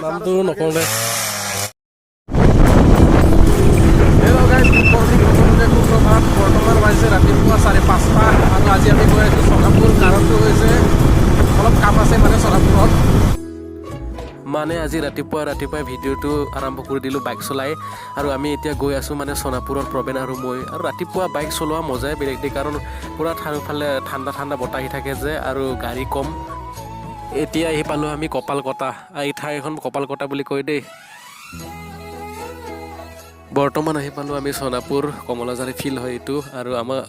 নামটো নকওঁ দে। বৰ্তমান বাজিছে ৰাতিপুৱা 5:30 আৰু আজি আমি গৈ আছোঁ চকাপুৰ। কাৰণটো হৈছে অলপ কাম আছে মানে চকাপুৰত। মানে আজি ৰাতিপুৱাই ভিডিঅ'টো আৰম্ভ কৰি দিলোঁ বাইক চলাই, আৰু আমি এতিয়া গৈ আছোঁ মানে সোণাপুৰৰ প্ৰবীণ আৰু মই। আৰু ৰাতিপুৱা বাইক চলোৱা মজাই বেলেগ দেই, কাৰণ পূৰা চাৰিওফালে ঠাণ্ডা বতাহ আহি থাকে যে, আৰু গাড়ী কম। এতিয়া আহি পালোঁ আমি কপালকটা। এই ঠাইখন কপালকটা বুলি কয় দেই। বৰ্তমান আহি পালোঁ আমি সোণাপুৰ, কমলাজাৰী ফিল্ড হয় এইটো। আৰু আমাৰ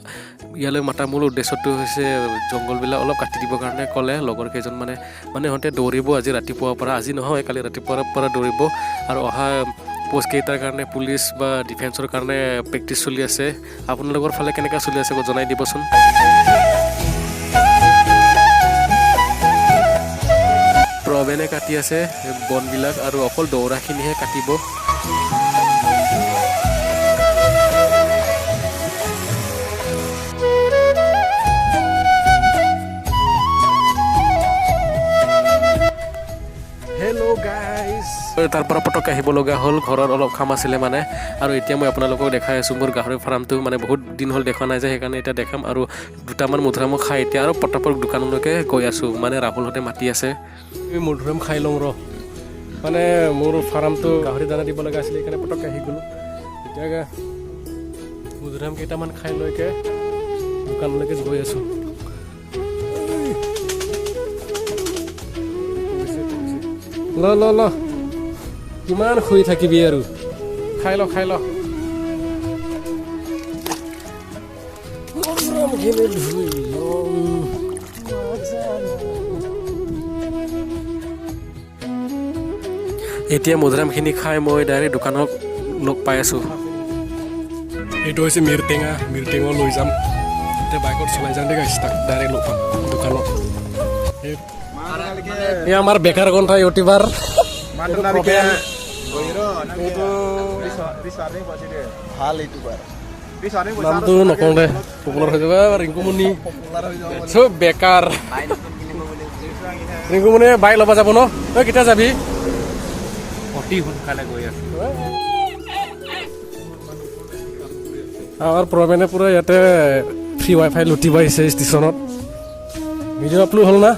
ইয়ালৈ মাতাৰ মূল উদ্দেশ্যটো হৈছে জংঘলবিলাক অলপ কাটি দিবৰ কাৰণে ক'লে লগৰ কেইজন মানে সিহঁতে দৌৰিব আজি ৰাতিপুৱাৰ পৰা। আজি নহয়, কালি ৰাতিপুৱাৰ পৰা দৌৰিব। আৰু অহা পোষ্ট কেইটাৰ কাৰণে পুলিচ বা ডিফেন্সৰ কাৰণে প্ৰেক্টিচ চলি আছে। আপোনালোকৰ ফালে কেনেকৈ চলি আছে জনাই দিবচোন। প্ৰবেনে কাটি আছে বনবিলাক, আৰু অকল দৌৰাখিনিহে কাটিব। তাৰ পৰা পটককৈ আহিব লগা হ'ল, ঘৰত অলপ কাম আছিলে মানে। আৰু এতিয়া মই আপোনালোকক দেখাই আছোঁ মোৰ গাহৰি ফাৰ্মটো। মানে বহুত দিন হ'ল দেখা নাই যে, সেইকাৰণে এতিয়া দেখাম। আৰু দুটামান মধুৰামো খাই এতিয়া আৰু পটাপট দোকানলৈকে গৈ আছোঁ। মানে ৰাহুলহঁতে মাতি আছে, মধুৰাম খাই লওঁ ৰ। মানে মোৰ ফাৰ্মটো গাহৰি দানা দিব লগা আছিলে, সেইকাৰণে পটককৈ আহি গ'লোঁ। এতিয়া মধুৰাম কেইটামান খাই লৈকে দোকানলৈকে গৈ আছোঁ। ল কিমান শুই থাকিবি আৰু, খাই ল। এতিয়া মধুৰামখিনি খাই মই ডাইৰেক্ট দোকানত লগ পাই আছোঁ। এইটো হৈছে মিৰটেঙা লৈ যাম। এতিয়া বাইকত চলাই যাম দেই, তাক ডাইৰেক্ট লগ পাম দোকানত। এই আমাৰ বেকাৰ কণ্ঠা ইউটিউবাৰ নামটো নকওঁ দে, পপুলাৰ হৈ যাব। ৰিংকুমণি চব বেকাৰ। ৰিংকুমণি বাইক ল'ব যাব ন? তই কেতিয়া যাবি? অতি সোনকালে গৈ আছোঁ। আমাৰ প্ৰবেনে পুৰা ইয়াতে ফ্ৰী ৱাইফাই লুটিব আহিছে ষ্টেচনত। ভিডিঅ' আপলোড হ'ল না?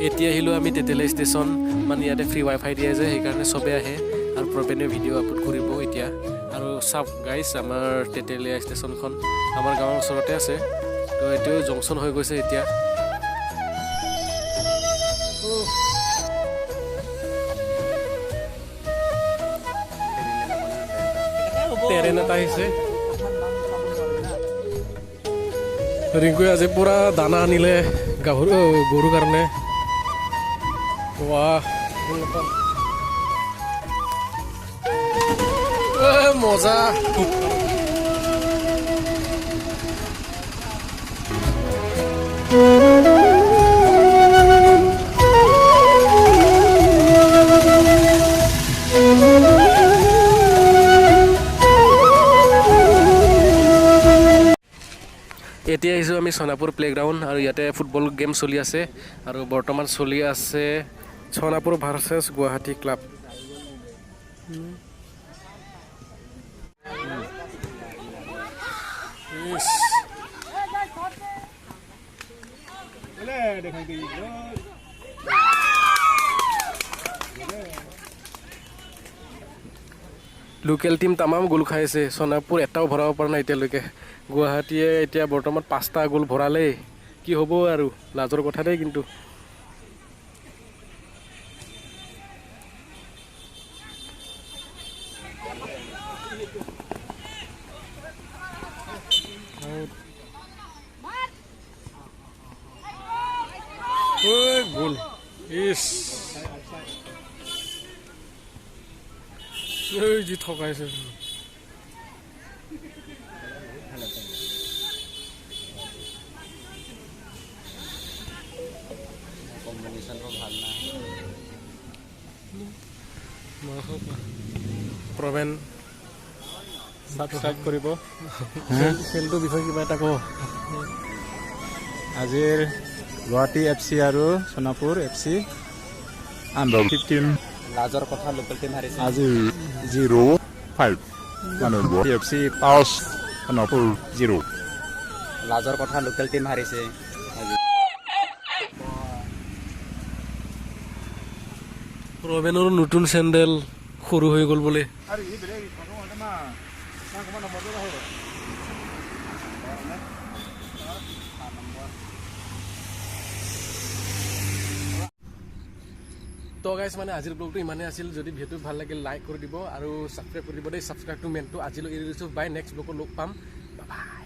এতিয়া আহিলোঁ আমি তেতেলী ষ্টেচন। মানে ইয়াতে ফ্ৰী ৱাইফাই দিয়ে যে, সেইকাৰণে চবেই আহে আৰু প্ৰবেনে ভিডিঅ' আপলোড কৰিব এতিয়া। আৰু চাওক গাইজ, আমাৰ তেতেলীয়া ষ্টেচনখন আমাৰ গাঁৱৰ ওচৰতে আছে। তো এইটোও জংচন হৈ গৈছে এতিয়া। ট্ৰেইন এটা আহিছে। ৰিংকুৱে আজি পুৰা দানা আনিলে গৰুৰ কাৰণে। মজা। এতিয়া আহিছোঁ আমি সোণাপুৰ প্লেগ্ৰাউণ্ড, আৰু ইয়াতে ফুটবল গেম চলি আছে। আৰু বৰ্তমান চলি আছে Sonapur versus Guwahati club. Local team তামাম গোল খাই আছে। সোণাপুৰ এটাও ভৰাব পৰা নাই এতিয়ালৈকে। গুৱাহাটীয়ে এতিয়া বৰ্তমান 5টা গোল ভৰালেই। কি হ'ব আৰু, লাজৰ কথা দেই কিন্তু। গোল যি ঠকাইছে। প্ৰবেন ছাবস্ক্ৰাইব কৰিব। খেলটোৰ বিষয়ে কিবা এটা কওঁ। আজিৰ গুৱাহাটী FC আৰু সোণাপুৰ FC আণ্ডাৰ 15 লাজৰ কথা লোকেল টিম হাৰিছে আজি 0-5 মানে গুৱাহাটী FC টছ সোণাপুৰ 0 লাজৰ কথা লোকেল টিম হাৰিছে আজি ৰবেনৰ নতুন চেণ্ডেল সৰু হৈ গ'ল বোলে তো গাইছ মানে আজিৰ ব্লগটো ইমানেই আছিল যদি ভিডিঅ'টো ভাল লাগিল লাইক কৰি দিব আৰু ছাবস্ক্ৰাইব কৰি দিব দেই ছাবস্ক্ৰাইবটো মেইনটো আজিলৈ এৰি দিছোঁ বাই নেক্সট ব্লগত লগ পাম বাই